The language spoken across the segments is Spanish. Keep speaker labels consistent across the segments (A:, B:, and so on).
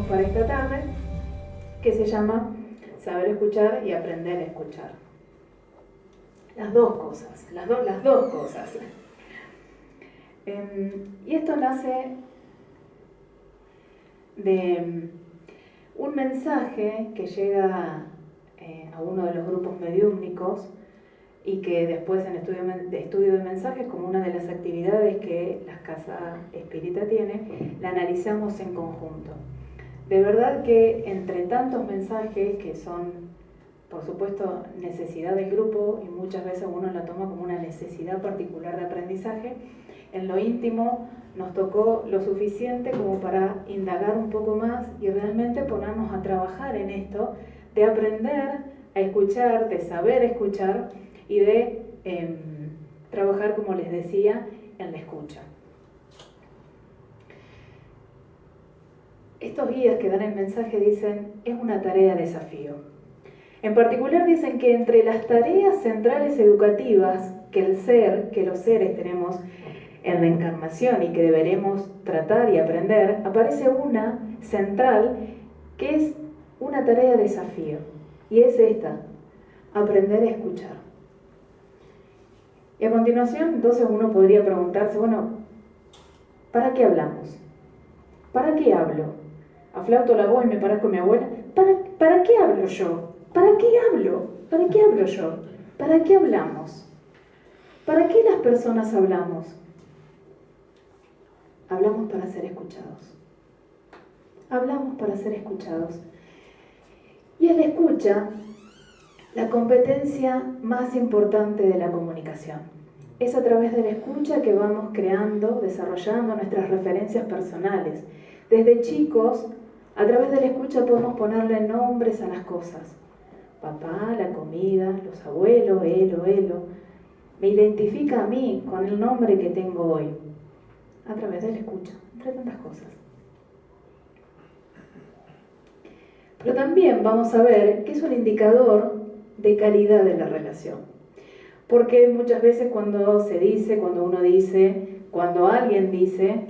A: tenemos para esta tarde, que se llama Saber escuchar y aprender a escuchar. Las dos cosas, las dos cosas. Y esto nace de un mensaje que llega a uno de los grupos mediúmnicos y que después en estudio de mensajes, como una de las actividades que la Casa Espírita tiene, la analizamos en conjunto. De verdad que entre tantos mensajes que son, por supuesto, necesidad del grupo, y muchas veces uno la toma como una necesidad particular de aprendizaje, en lo íntimo nos tocó lo suficiente como para indagar un poco más y realmente ponernos a trabajar en esto, de aprender a escuchar, de saber escuchar y de trabajar, como les decía, en la escucha. Estos guías que dan el mensaje dicen, es una tarea desafío. En particular dicen que entre las tareas centrales educativas que los seres tenemos en la encarnación y que deberemos tratar y aprender, aparece una central que es una tarea desafío. Y es esta, aprender a escuchar. Y a continuación, entonces uno podría preguntarse, bueno, ¿para qué hablamos? ¿Para qué hablo? ¿Aflauto la voz y me parezco a mi abuela? ¿Para qué hablo yo? ¿Para qué hablo? ¿Para qué hablo yo? ¿Para qué hablamos? ¿Para qué las personas hablamos? Hablamos para ser escuchados. Hablamos para ser escuchados. Y es la escucha la competencia más importante de la comunicación. Es a través de la escucha que vamos creando, desarrollando nuestras referencias personales. Desde chicos, a través de la escucha podemos ponerle nombres a las cosas. Papá, la comida, los abuelos, elo. Me identifica a mí con el nombre que tengo hoy. A través de la escucha, entre tantas cosas. Pero también vamos a ver que es un indicador de calidad de la relación. Porque muchas veces cuando alguien dice,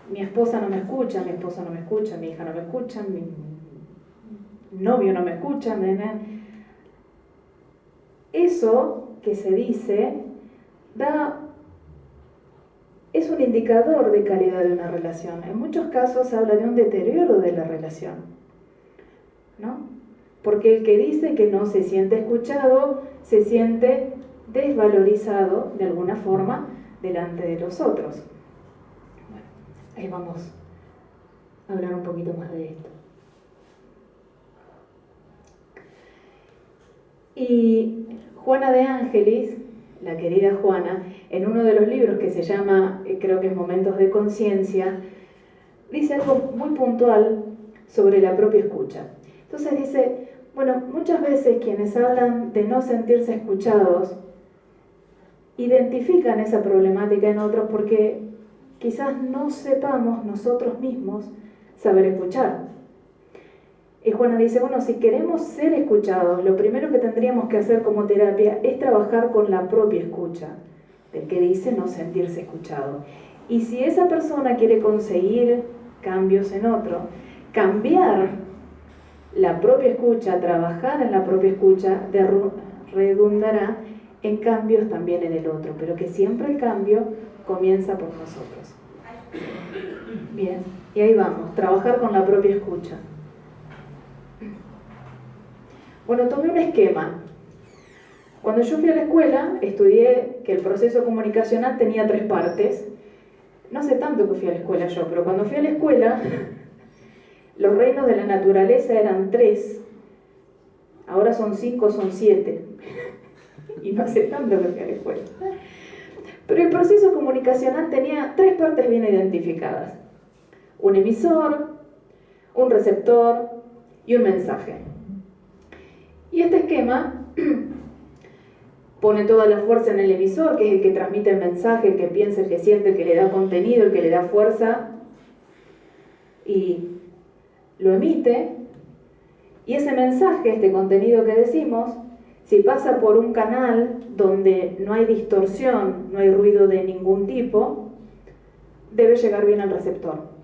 A: mi esposa no me escucha, mi esposo no me escucha, mi hija no me escucha, mi novio no me escucha, eso que se dice es un indicador de calidad de una relación. En muchos casos habla de un deterioro de la relación, ¿no? Porque el que dice que no se siente escuchado, se siente desvalorizado de alguna forma delante de los otros. Bueno, ahí vamos a hablar un poquito más de esto. Y Juana de Ángelis, la querida Juana, en uno de los libros que se llama, creo que es Momentos de Conciencia, dice algo muy puntual sobre la propia escucha. Entonces dice, bueno, muchas veces quienes hablan de no sentirse escuchados identifican esa problemática en otros porque quizás no sepamos nosotros mismos saber escuchar. Y Juana dice, bueno, si queremos ser escuchados, lo primero que tendríamos que hacer como terapia es trabajar con la propia escucha, del que dice no sentirse escuchado. Y si esa persona quiere conseguir cambios en otro, cambiar la propia escucha, trabajar en la propia escucha, redundará en cambios también en el otro, pero que siempre el cambio comienza por nosotros. Bien, y ahí vamos, trabajar con la propia escucha. Bueno, tomé un esquema. Cuando yo fui a la escuela, estudié que el proceso comunicacional tenía 3 partes. No sé tanto que fui a la escuela yo, pero cuando fui a la escuela, los reinos de la naturaleza eran 3. Ahora son 5, son 7. Y no sé tanto que fui a la escuela. Pero el proceso comunicacional tenía 3 partes bien identificadas. Un emisor, un receptor y un mensaje. Y este esquema pone toda la fuerza en el emisor, que es el que transmite el mensaje, el que piensa, el que siente, el que le da contenido, el que le da fuerza y lo emite. Y ese mensaje, este contenido que decimos, si pasa por un canal donde no hay distorsión, no hay ruido de ningún tipo, debe llegar bien al receptor.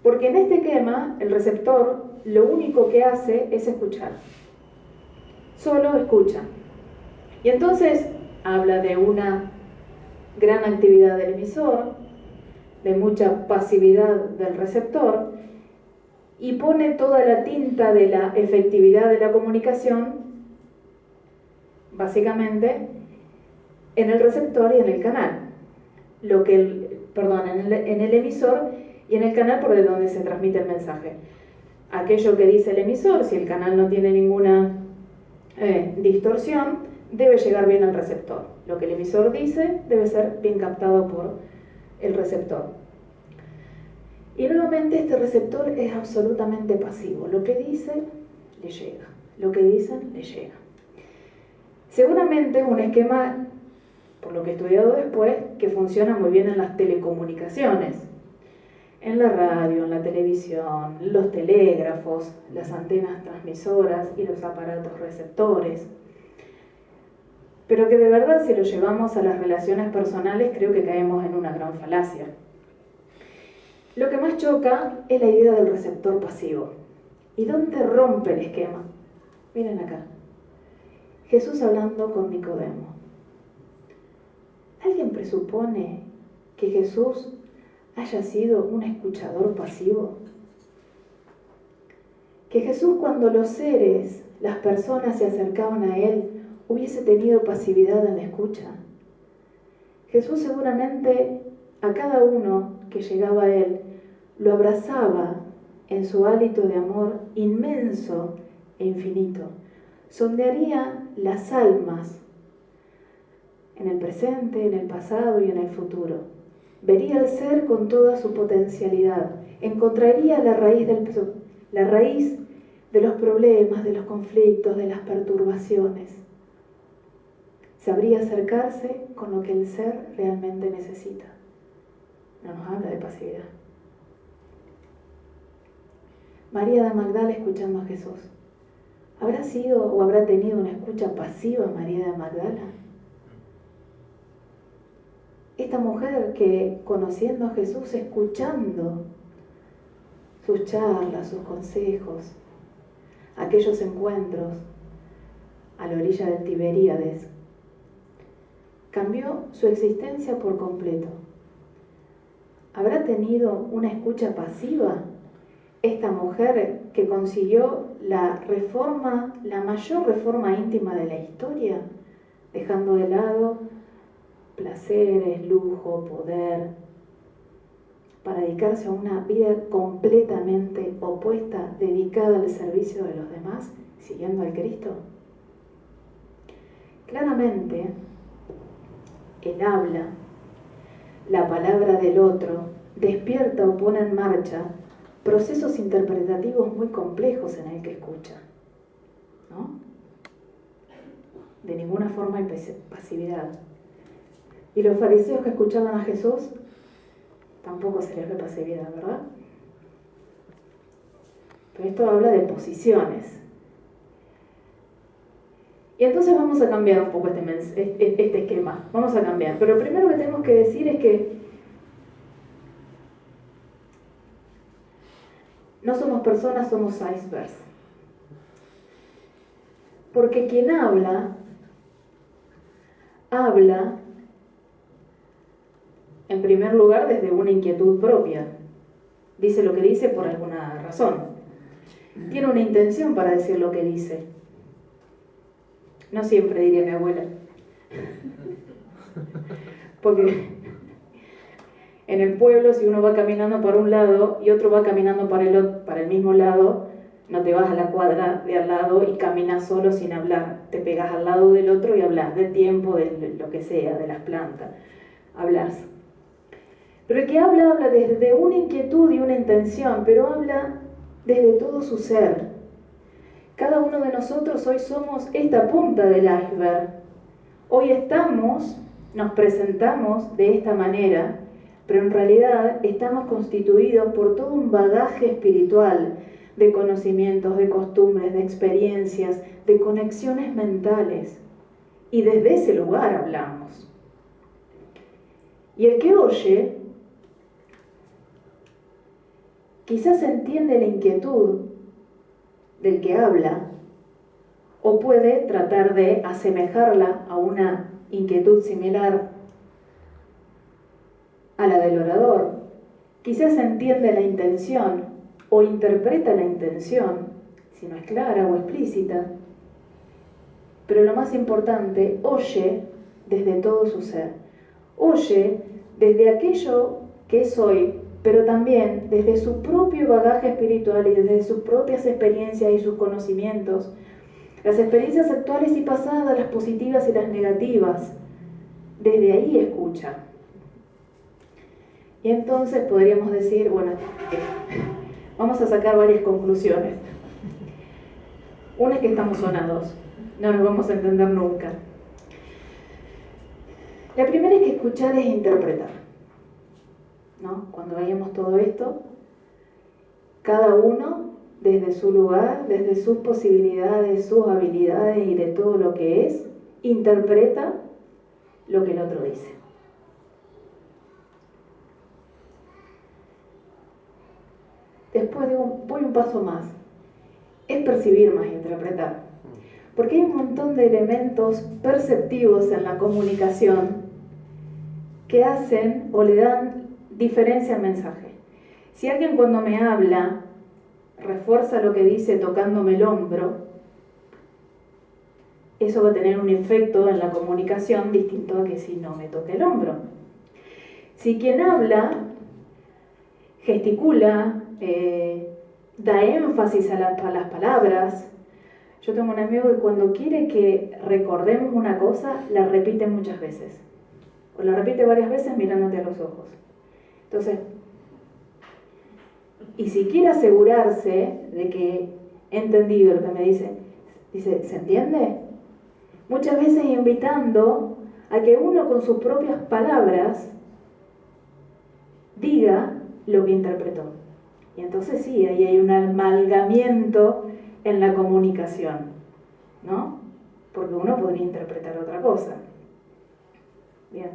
A: Porque en este esquema, el receptor lo único que hace es escuchar. Solo escucha. Y entonces habla de una gran actividad del emisor, de mucha pasividad del receptor, y pone toda la tinta de la efectividad de la comunicación, básicamente, en el receptor y en el canal. En el emisor y en el canal por donde se transmite el mensaje. Aquello que dice el emisor, si el canal no tiene ninguna distorsión, debe llegar bien al receptor. Lo que el emisor dice debe ser bien captado por el receptor. Y nuevamente este receptor es absolutamente pasivo. Lo que dice, le llega. Lo que dicen, le llega. Seguramente un esquema, por lo que he estudiado después, que funciona muy bien en las telecomunicaciones. En la radio, en la televisión, los telégrafos, las antenas transmisoras y los aparatos receptores. Pero que de verdad, si lo llevamos a las relaciones personales, creo que caemos en una gran falacia. Lo que más choca es la idea del receptor pasivo. ¿Y dónde rompe el esquema? Miren acá. Jesús hablando con Nicodemo. ¿Alguien presupone que Jesús haya sido un escuchador pasivo? Que Jesús, cuando los seres, las personas se acercaban a Él, hubiese tenido pasividad en la escucha. Jesús seguramente a cada uno que llegaba a Él lo abrazaba en su hálito de amor inmenso e infinito. Sondearía las almas en el presente, en el pasado y en el futuro. Vería al ser con toda su potencialidad. Encontraría la raíz de los problemas, de los conflictos, de las perturbaciones. Sabría acercarse con lo que el ser realmente necesita. No nos habla de pasividad. María de Magdala escuchando a Jesús. ¿Habrá sido o habrá tenido una escucha pasiva María de Magdala? Esta mujer que, conociendo a Jesús, escuchando sus charlas, sus consejos, aquellos encuentros a la orilla del Tiberíades, cambió su existencia por completo. ¿Habrá tenido una escucha pasiva esta mujer que consiguió la mayor reforma íntima de la historia, dejando de lado placeres, lujo, poder, para dedicarse a una vida completamente opuesta, dedicada al servicio de los demás, siguiendo al Cristo? Claramente, el habla, la palabra del otro, despierta o pone en marcha procesos interpretativos muy complejos en el que escucha, ¿no? De ninguna forma hay pasividad. Y los fariseos que escuchaban a Jesús, tampoco se les ve pasividad, ¿verdad? Pero esto habla de posiciones. Y entonces vamos a cambiar un poco este esquema. Vamos a cambiar. Pero lo primero que tenemos que decir es que no somos personas, somos icebergs. Porque quien habla en primer lugar desde una inquietud propia. Dice lo que dice por alguna razón. Tiene una intención para decir lo que dice. No siempre, diría mi abuela. Porque en el pueblo, si uno va caminando por un lado y otro va caminando para el mismo lado, no te vas a la cuadra de al lado y caminas solo sin hablar. Te pegas al lado del otro y hablas del tiempo, de lo que sea, de las plantas. Hablas. Pero el que habla desde una inquietud y una intención, pero habla desde todo su ser. Cada uno de nosotros hoy somos esta punta del iceberg. Hoy nos presentamos de esta manera, pero en realidad estamos constituidos por todo un bagaje espiritual de conocimientos, de costumbres, de experiencias, de conexiones mentales. Y desde ese lugar hablamos. Y el que oye quizás entiende la inquietud del que habla, o puede tratar de asemejarla a una inquietud similar a la del orador. Quizás entiende la intención o interpreta la intención, si no es clara o explícita, pero lo más importante, oye desde todo su ser. Oye desde aquello que es hoy, pero también desde su propio bagaje espiritual y desde sus propias experiencias y sus conocimientos, las experiencias actuales y pasadas, las positivas y las negativas. Desde ahí escucha. Y entonces podríamos decir, bueno, vamos a sacar varias conclusiones. Una es que estamos sonados, no nos vamos a entender nunca. La primera es que escuchar es interpretar, ¿no? Cuando veíamos todo esto, cada uno desde su lugar, desde sus posibilidades, sus habilidades y de todo lo que es, interpreta lo que el otro dice. Después voy un paso más. Es percibir más interpretar. Porque hay un montón de elementos perceptivos en la comunicación que hacen o le dan diferencia al mensaje. Si alguien cuando me habla refuerza lo que dice tocándome el hombro, eso va a tener un efecto en la comunicación distinto a que si no me toca el hombro. Si quien habla gesticula, da énfasis a las palabras. Yo tengo un amigo que cuando quiere que recordemos una cosa, la repite muchas veces. O la repite varias veces mirándote a los ojos. Entonces, y si quiere asegurarse de que he entendido lo que me dice, ¿se entiende? Muchas veces invitando a que uno con sus propias palabras diga lo que interpretó. Y entonces sí, ahí hay un amalgamiento en la comunicación, ¿no? Porque uno podría interpretar otra cosa. Bien.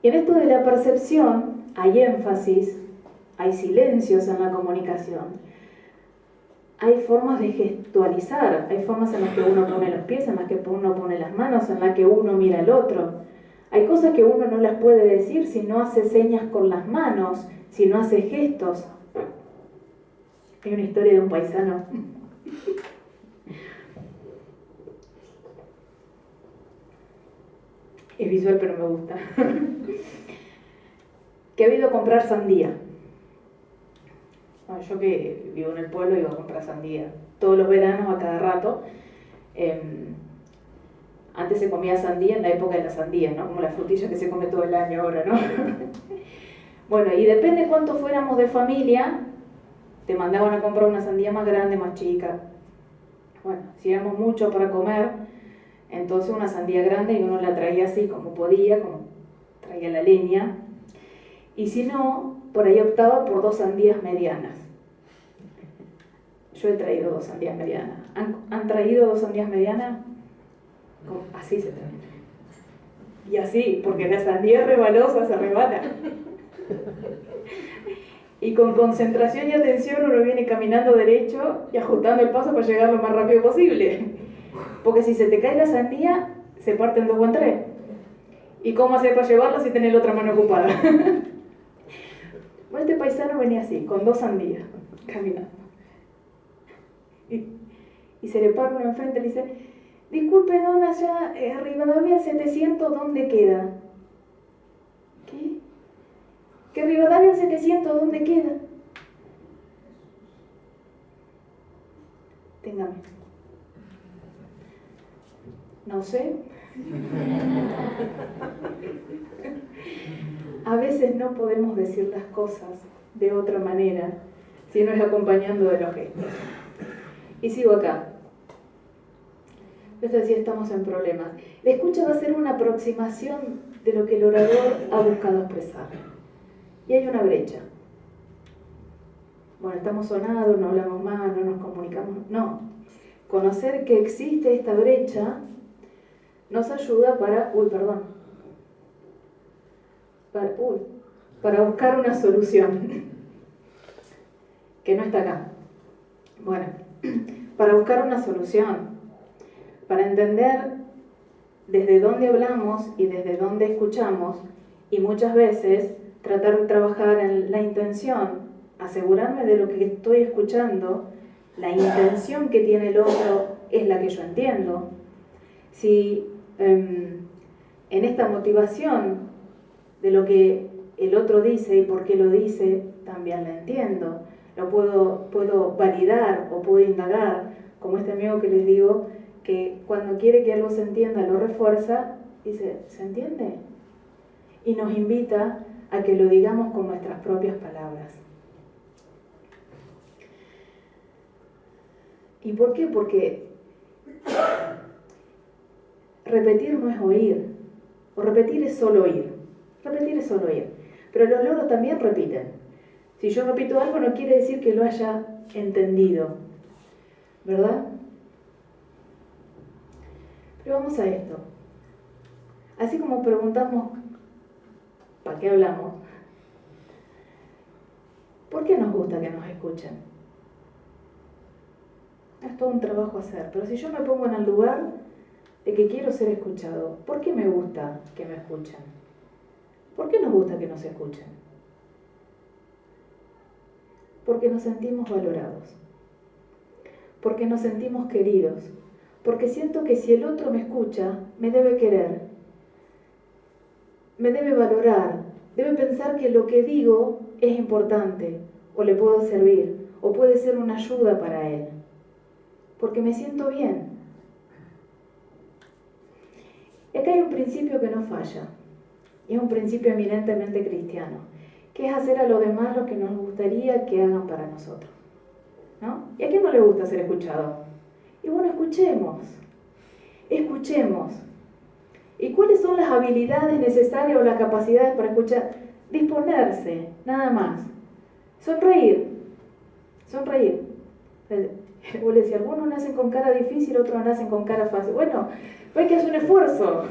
A: Y en esto de la percepción hay énfasis, hay silencios en la comunicación, hay formas de gestualizar, hay formas en las que uno pone los pies, en las que uno pone las manos, en las que uno mira al otro. Hay cosas que uno no las puede decir si no hace señas con las manos, si no hace gestos. Hay una historia de un paisano es visual pero me gusta que ha ido a comprar sandía. Bueno, yo que vivo en el pueblo iba a comprar sandía todos los veranos a cada rato. Antes se comía sandía en la época de la sandía, ¿no? Como la frutilla que se come todo el año ahora, ¿no? Bueno, y depende cuánto fuéramos de familia, te mandaban a comprar una sandía más grande, más chica. Bueno, si éramos muchos para comer, entonces una sandía grande y uno la traía así como podía, como traía la leña. Y si no, por ahí optaba por 2 sandías medianas. Yo he traído 2 sandías medianas. ¿Han traído 2 sandías medianas? Así se trae. Y así, porque la sandía rebalosa se rebala. Y con concentración y atención uno viene caminando derecho y ajustando el paso para llegar lo más rápido posible. Porque si se te cae la sandía, se parte en 2 o en 3. ¿Y cómo hacer para llevarla si tenés la otra mano ocupada? Bueno, este paisano venía así, con 2 sandías, caminando. Y se le para uno enfrente y le dice: disculpe, dona, allá Rivadavia 700, ¿dónde queda? ¿Qué? ¿Que Rivadavia 700, dónde queda? Téngame. No sé. A veces no podemos decir las cosas de otra manera si no es acompañando de los gestos. Y sigo acá. Entonces, sí, estamos en problemas. La escucha va a ser una aproximación de lo que el orador ha buscado expresar. Y hay una brecha. Bueno, estamos sonados, no hablamos más, no nos comunicamos. No. Conocer que existe esta brecha nos ayuda para buscar una solución. que no está acá. Bueno, para buscar una solución, para entender desde dónde hablamos y desde dónde escuchamos, y muchas veces tratar de trabajar en la intención, asegurarme de lo que estoy escuchando, la intención que tiene el otro es la que yo entiendo. Si en esta motivación de lo que el otro dice y por qué lo dice, también la entiendo. Lo puedo validar o puedo indagar, como este amigo que les digo, que cuando quiere que algo se entienda lo refuerza, dice, ¿se entiende? Y nos invita a que lo digamos con nuestras propias palabras. ¿Y por qué? Porque repetir no es oír, o repetir es solo oír. Repetir es solo oír. Pero los loros también repiten. Si yo repito algo no quiere decir que lo haya entendido, ¿verdad? Pero vamos a esto. Así como preguntamos, ¿para qué hablamos? ¿Por qué nos gusta que nos escuchen? Es todo un trabajo a hacer, pero si yo me pongo en el lugar de que quiero ser escuchado, ¿por qué me gusta que me escuchen? ¿Por qué nos gusta que nos escuchen? Porque nos sentimos valorados, porque nos sentimos queridos, porque siento que si el otro me escucha, me debe querer, me debe valorar, debe pensar que lo que digo es importante, o le puedo servir, o puede ser una ayuda para él, porque me siento bien. Y acá hay un principio que no falla, y es un principio eminentemente cristiano, que es hacer a los demás lo que nos gustaría que hagan para nosotros, ¿no? ¿Y a quién no le gusta ser escuchado? Y bueno, escuchemos. ¿Y cuáles son las habilidades necesarias o las capacidades para escuchar? Disponerse, nada más. Sonreír. Vos le decís, algunos nacen con cara difícil, otros nacen con cara fácil. Bueno, hay que hacer un esfuerzo.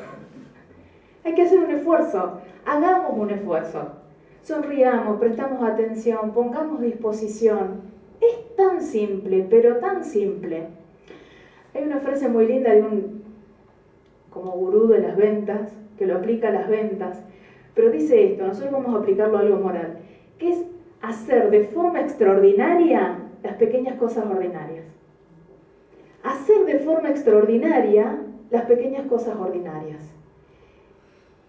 A: Hagamos un esfuerzo. Sonriamos, prestamos atención, pongamos disposición. Es tan simple, pero tan simple. Hay una frase muy linda de un como gurú de las ventas, que lo aplica a las ventas, pero dice esto, nosotros vamos a aplicarlo a algo moral, que es hacer de forma extraordinaria las pequeñas cosas ordinarias. Hacer de forma extraordinaria las pequeñas cosas ordinarias.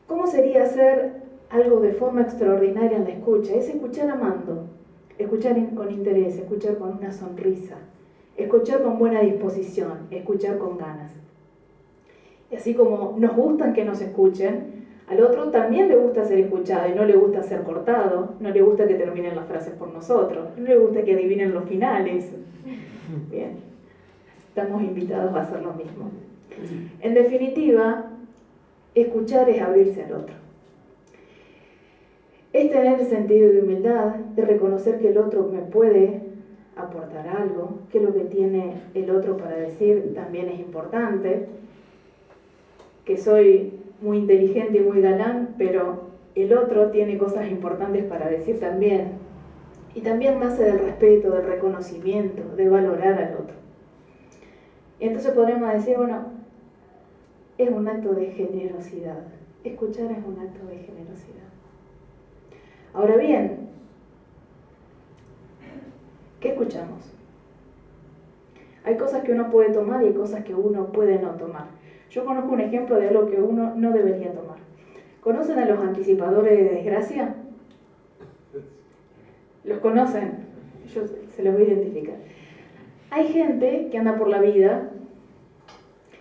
A: ¿Cómo sería hacer algo de forma extraordinaria en la escucha? Es escuchar amando, escuchar con interés, escuchar con una sonrisa, escuchar con buena disposición, escuchar con ganas. Y así como nos gustan que nos escuchen, al otro también le gusta ser escuchado y no le gusta ser cortado, no le gusta que terminen las frases por nosotros, no le gusta que adivinen los finales. Bien, estamos invitados a hacer lo mismo. En definitiva, escuchar es abrirse al otro. Es tener el sentido de humildad, de reconocer que el otro me puede aportar algo, que lo que tiene el otro para decir también es importante, que soy muy inteligente y muy galán, pero el otro tiene cosas importantes para decir también. Y también nace del respeto, del reconocimiento, de valorar al otro. Y entonces podremos decir, bueno, es un acto de generosidad. Escuchar es un acto de generosidad. Ahora bien, ¿qué escuchamos? Hay cosas que uno puede tomar y hay cosas que uno puede no tomar. Yo conozco un ejemplo de algo que uno no debería tomar. ¿Conocen a los anticipadores de desgracia? ¿Los conocen? Yo se los voy a identificar. Hay gente que anda por la vida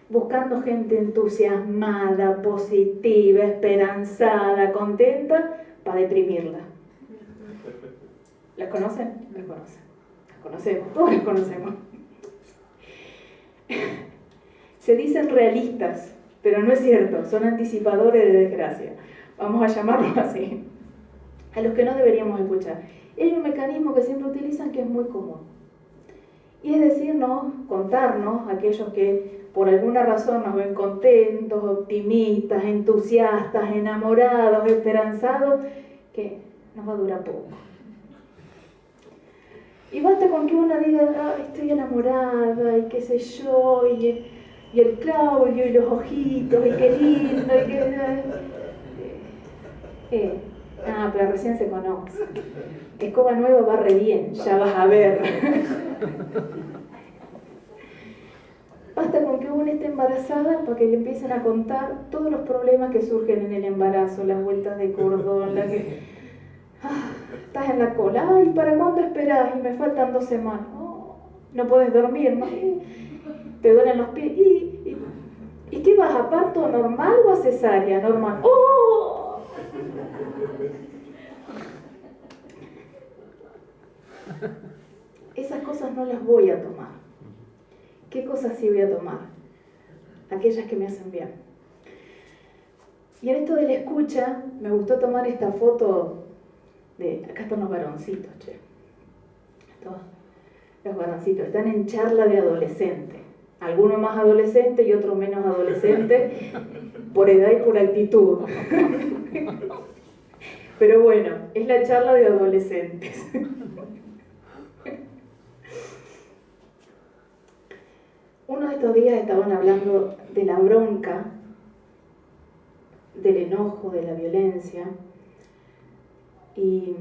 A: buscando gente entusiasmada, positiva, esperanzada, contenta, para deprimirla. ¿Las conocen? Las conocen. Las conocemos, todos las conocemos. Se dicen realistas, pero no es cierto, son anticipadores de desgracia. Vamos a llamarlos así. A los que no deberíamos escuchar. Hay un mecanismo que siempre utilizan que es muy común. Y es decirnos, contarnos, aquellos que por alguna razón nos ven contentos, optimistas, entusiastas, enamorados, esperanzados, que nos va a durar poco. Y basta con que una diga, "Ay, estoy enamorada", y qué sé yo, y el Claudio, y los ojitos, y qué lindo, y qué... pero recién se conoce. Escoba nueva barre bien, ya vas a ver. Basta con que una esté embarazada para que le empiecen a contar todos los problemas que surgen en el embarazo, las vueltas de cordón, estás en la cola, ay, ¿para cuándo esperás? Y me faltan 2 semanas. Oh, no puedes dormir, ¿no? Te duelen los pies. ¿Y qué vas, a parto normal o a cesárea? Normal. ¡Oh! Esas cosas no las voy a tomar. ¿Qué cosas sí voy a tomar? Aquellas que me hacen bien. Y en esto de la escucha, me gustó tomar esta foto de... Acá están los varoncitos, che. Los varoncitos están en charla de adolescente. Algunos más adolescente y otros menos adolescente, por edad y por actitud. Pero bueno, es la charla de adolescentes. Uno de estos días estaban hablando de la bronca, del enojo, de la violencia. Y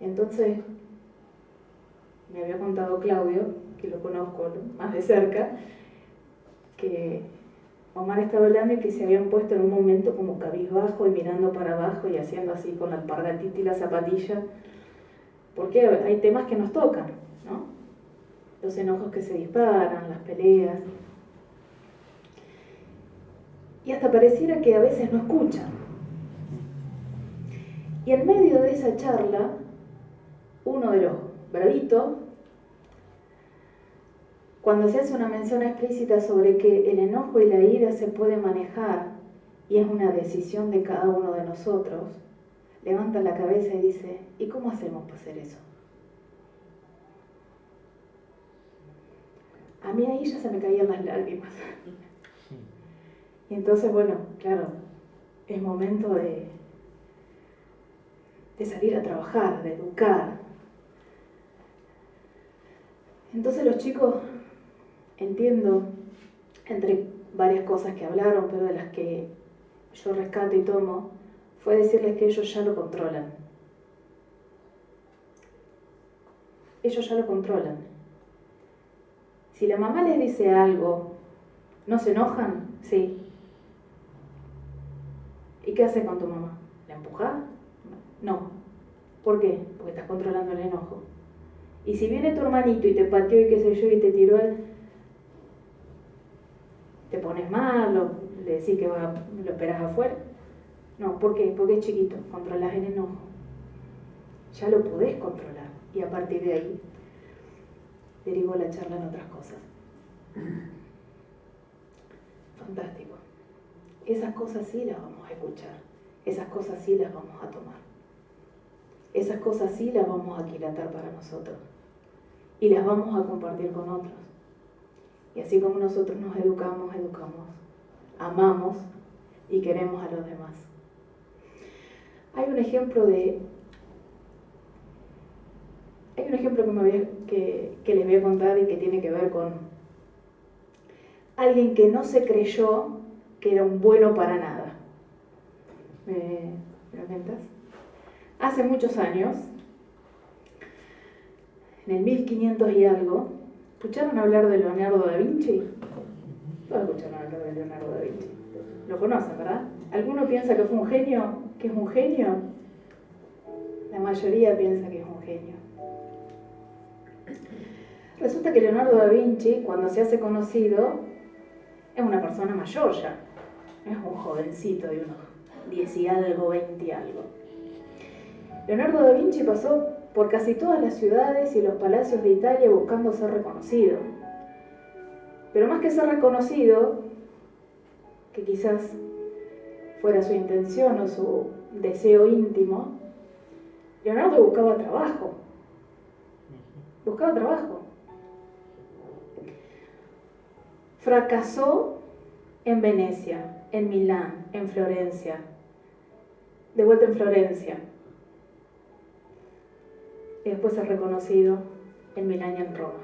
A: entonces me había contado Claudio, que lo conozco más de cerca, que Omar estaba hablando y que se habían puesto en un momento como cabizbajo y mirando para abajo y haciendo así con la alpargatita y la zapatilla, porque hay temas que nos tocan, ¿no? Los enojos que se disparan, las peleas. Y hasta pareciera que a veces no escuchan. Y en medio de esa charla, uno de los bravitos, cuando se hace una mención explícita sobre que el enojo y la ira se puede manejar y es una decisión de cada uno de nosotros, levanta la cabeza y dice, ¿y cómo hacemos para hacer eso? A mí ahí ya se me caían las lágrimas. Y entonces, bueno, claro, es momento de salir a trabajar, de educar. Entonces los chicos, entiendo, entre varias cosas que hablaron, pero de las que yo rescato y tomo, fue decirles que ellos ya lo controlan. Ellos ya lo controlan. Si la mamá les dice algo, ¿no se enojan? Sí. ¿Y qué haces con tu mamá? ¿La empujás? No. ¿Por qué? Porque estás controlando el enojo. Y si viene tu hermanito y te pateó y qué sé yo y te tiró ¿te pones mal o le decís que lo esperás afuera? No, ¿por qué? Porque es chiquito, controlás el enojo. Ya lo podés controlar. Y a partir de ahí derivó la charla en otras cosas. Fantástico. Esas cosas sí las vamos a escuchar. Esas cosas sí las vamos a tomar. Esas cosas sí las vamos a aquilatar para nosotros. Y las vamos a compartir con otros. Y así como nosotros nos educamos, amamos y queremos a los demás. Hay un ejemplo que les voy a contar y que tiene que ver con alguien que no se creyó que era un bueno para nada. ¿Me lo comentas? Hace muchos años, en el 1500 y algo, ¿escucharon hablar de Leonardo da Vinci? Todos escucharon hablar de Leonardo da Vinci. Lo conocen, ¿verdad? ¿Alguno piensa que fue un genio? ¿Que es un genio? La mayoría piensa que es un genio. Resulta que Leonardo da Vinci, cuando se hace conocido, es una persona mayor ya. Es un jovencito de unos 10 y algo, 20 y algo. Leonardo da Vinci pasó por casi todas las ciudades y los palacios de Italia buscando ser reconocido. Pero más que ser reconocido, que quizás fuera su intención o su deseo íntimo, Leonardo buscaba trabajo. Buscaba trabajo. Fracasó en Venecia, en Milán, en Florencia. De vuelta en Florencia. Y después es reconocido en Milán y en Roma.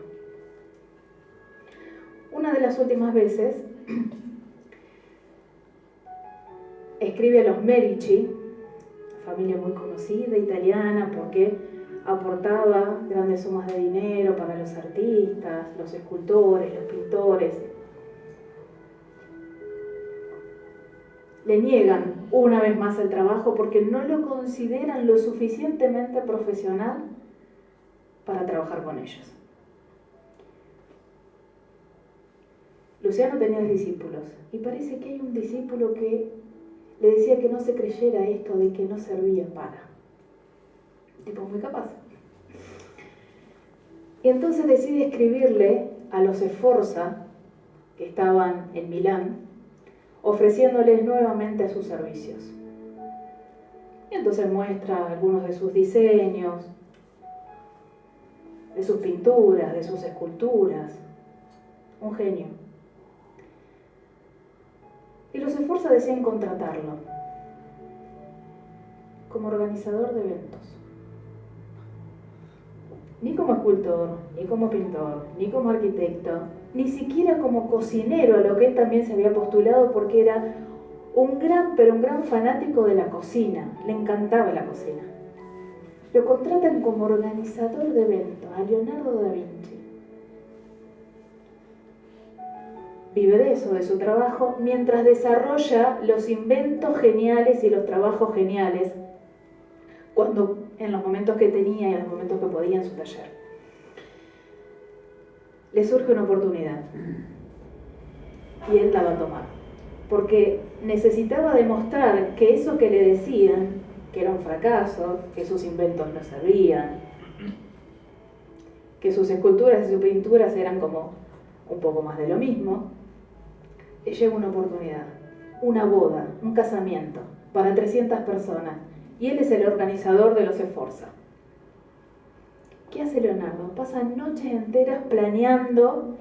A: Una de las últimas veces escribe a los Medici, familia muy conocida, italiana, porque aportaba grandes sumas de dinero para los artistas, los escultores, los pintores. Le niegan una vez más el trabajo porque no lo consideran lo suficientemente profesional para trabajar con ellos. Luciano tenía discípulos y parece que hay un discípulo que le decía que no se creyera esto de que no servía para. Tipo muy capaz. Y entonces decide escribirle a los Sforza, que estaban en Milán, ofreciéndoles nuevamente sus servicios. Y entonces muestra algunos de sus diseños, de sus pinturas, de sus esculturas. Un genio. Y los Sforza decían contratarlo como organizador de eventos. Ni como escultor, ni como pintor, ni como arquitecto, ni siquiera como cocinero, a lo que él también se había postulado porque era un gran fanático de la cocina, le encantaba la cocina. Lo contratan como organizador de eventos, a Leonardo da Vinci. Vive de eso, de su trabajo, mientras desarrolla los inventos geniales y los trabajos geniales, en los momentos que tenía y en los momentos que podía en su taller. Le surge una oportunidad y él la va a tomar, porque necesitaba demostrar que eso que le decían, que era un fracaso, que sus inventos no servían, que sus esculturas y sus pinturas eran como un poco más de lo mismo, le llega una oportunidad, una boda, un casamiento para 300 personas, y él es el organizador de los Sforza. ¿Qué hace Leonardo? Pasa noches enteras planeando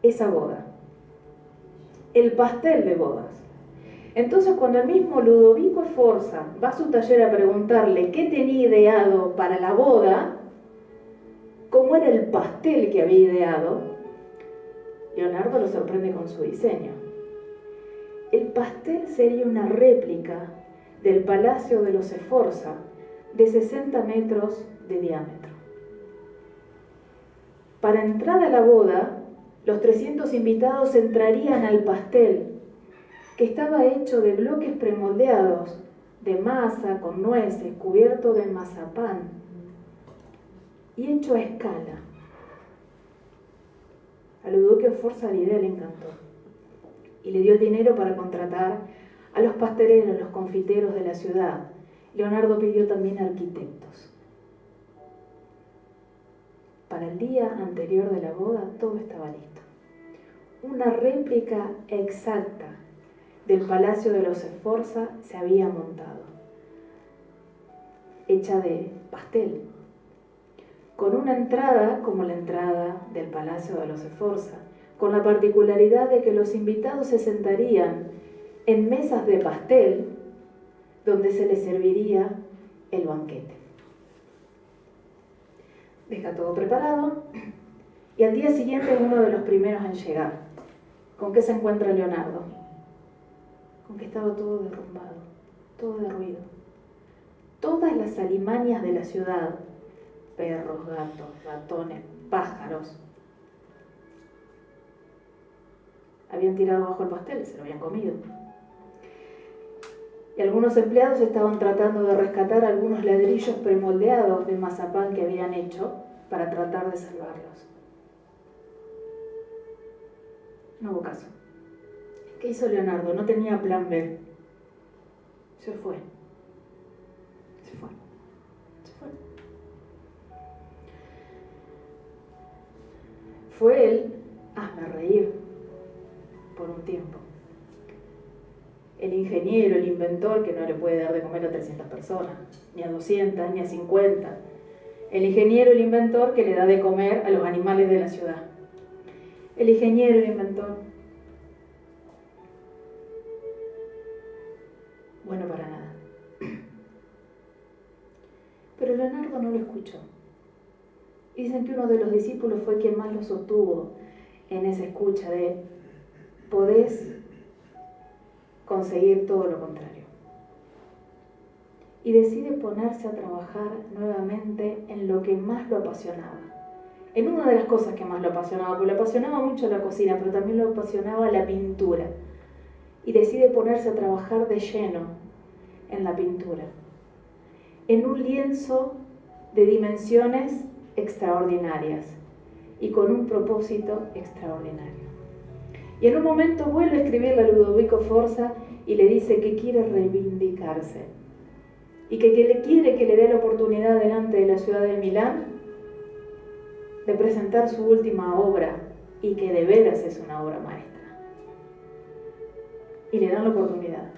A: esa boda, el pastel de bodas. Entonces, cuando el mismo Ludovico Sforza va a su taller a preguntarle qué tenía ideado para la boda, cómo era el pastel que había ideado, Leonardo lo sorprende con su diseño. El pastel sería una réplica del Palacio de los Sforza de 60 metros de diámetro. Para entrar a la boda, los 300 invitados entrarían al pastel, que estaba hecho de bloques premoldeados, de masa con nueces, cubierto de mazapán y hecho a escala. A Ludovico Sforza la idea le encantó y le dio el dinero para contratar a los pasteleros, los confiteros de la ciudad. Leonardo pidió también arquitectos. Para el día anterior de la boda todo estaba listo. Una réplica exacta del Palacio de los Sforza se había montado, hecha de pastel, con una entrada como la entrada del Palacio de los Sforza, con la particularidad de que los invitados se sentarían en mesas de pastel donde se les serviría el banquete. Deja todo preparado y al día siguiente es uno de los primeros en llegar. ¿Con qué se encuentra Leonardo? Con que estaba todo derrumbado, todo derruido. Todas las alimañas de la ciudad, perros, gatos, ratones, pájaros, habían tirado bajo el pastel, se lo habían comido. Y algunos empleados estaban tratando de rescatar algunos ladrillos premoldeados de mazapán que habían hecho para tratar de salvarlos. No hubo caso. ¿Qué hizo Leonardo? No tenía plan B. Se fue. Se fue. Se fue. Fue él, hazme reír, por un tiempo. El ingeniero, el inventor que no le puede dar de comer a 300 personas, ni a 200, ni a 50. El ingeniero, el inventor que le da de comer a los animales de la ciudad. El ingeniero, el inventor. Bueno para nada. Pero Leonardo no lo escuchó. Dicen que uno de los discípulos fue quien más lo sostuvo en esa escucha de podés conseguir todo lo contrario. Y decide ponerse a trabajar nuevamente en lo que más lo apasionaba. En una de las cosas que más lo apasionaba, porque le apasionaba mucho la cocina, pero también lo apasionaba la pintura. Y decide ponerse a trabajar de lleno en la pintura. En un lienzo de dimensiones extraordinarias y con un propósito extraordinario. Y en un momento vuelve a escribirle a Ludovico Forza y le dice que quiere reivindicarse y que le quiere que le dé la oportunidad delante de la ciudad de Milán de presentar su última obra y que de veras es una obra maestra. Y le dan la oportunidad.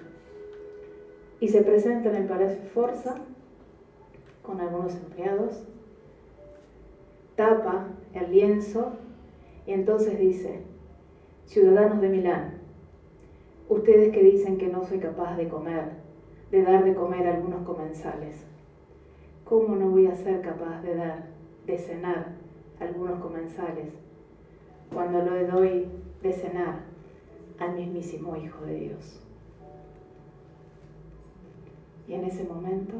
A: Y se presenta en el Palacio Forza con algunos empleados, tapa el lienzo y entonces dice: ciudadanos de Milán, ustedes que dicen que no soy capaz de comer, de dar de comer a algunos comensales, ¿cómo no voy a ser capaz de cenar a algunos comensales cuando le doy de cenar al mismísimo Hijo de Dios? Y en ese momento,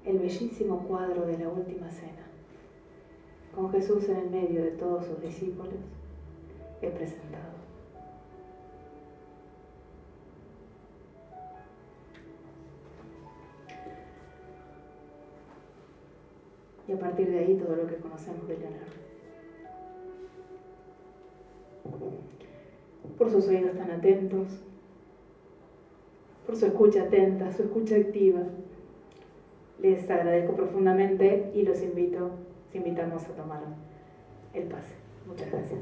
A: el bellísimo cuadro de la última cena, con Jesús en el medio de todos sus discípulos, es presentado. Y a partir de ahí todo lo que conocemos de Leonardo. Por sus oídos tan atentos, por su escucha atenta, su escucha activa, les agradezco profundamente y los invitamos a tomar el pase. Muchas gracias.